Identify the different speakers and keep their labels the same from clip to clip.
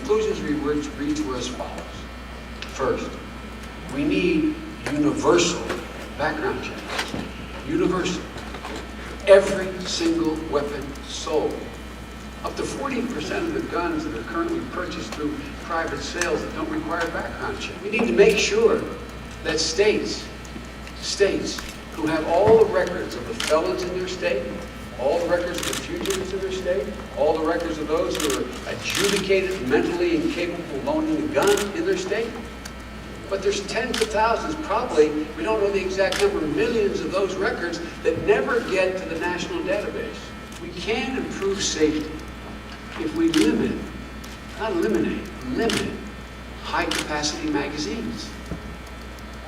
Speaker 1: conclusions we reached were as follows. First, we need universal background checks. Universal. Every single weapon sold. Up to 40% of the guns that are currently purchased through private sales that don't require background check. We need to make sure that states who have all the records of the felons in their state, all the records of the fugitives in their state, all the records of those who are adjudicated mentally incapable of owning a gun in their state. But there's tens of thousands, probably, we don't know the exact number, millions of those records that never get to the national database. We can improve safety if we limit, not eliminate, limit high-capacity magazines.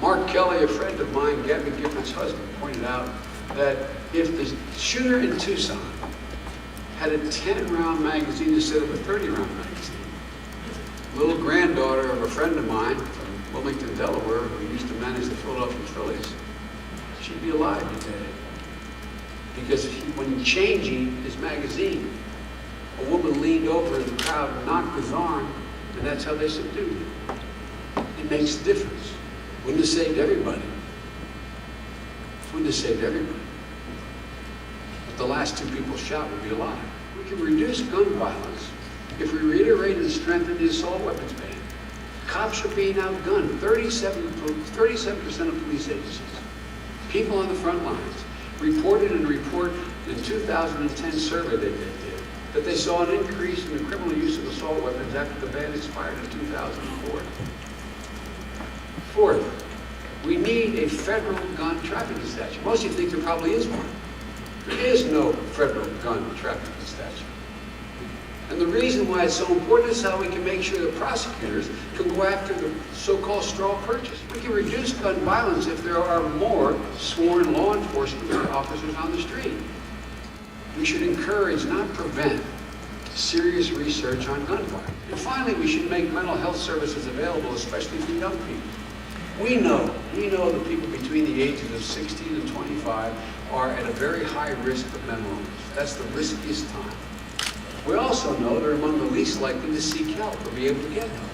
Speaker 1: Mark Kelly, a friend of mine, Gabby Gifford's husband, pointed out that if the shooter in Tucson had a 10-round magazine instead of a 30-round magazine, little granddaughter of a friend of mine from Wilmington, Delaware, who used to manage the Philadelphia Phillies, she'd be alive today. Because when changing his magazine, a woman leaned over in the crowd and knocked his arm, and that's how they subdued him. It makes a difference. Wouldn't have saved everybody. Wouldn't have saved everybody. But the last two people shot would be alive. We can reduce gun violence if we reiterate and strengthen the assault weapons ban. Cops are being outgunned. 37% of police agencies, people on the front lines, reported in a report in 2010 survey they did that they saw an increase in the criminal use of assault weapons after the ban expired in 2004. Fourth, we need a federal gun trafficking statute. Most of you think there probably is one. There is no federal gun trafficking statute. And the reason why it's so important is how we can make sure that prosecutors can go after the so-called straw purchase. We can reduce gun violence if there are more sworn law enforcement officers on the street. We should encourage, not prevent, serious research on gun violence. And finally, we should make mental health services available, especially for young people. We know that people between the ages of 16 and 25 are at a very high risk of mental illness. That's the riskiest time. We also know they're among the least likely to seek help or be able to get help.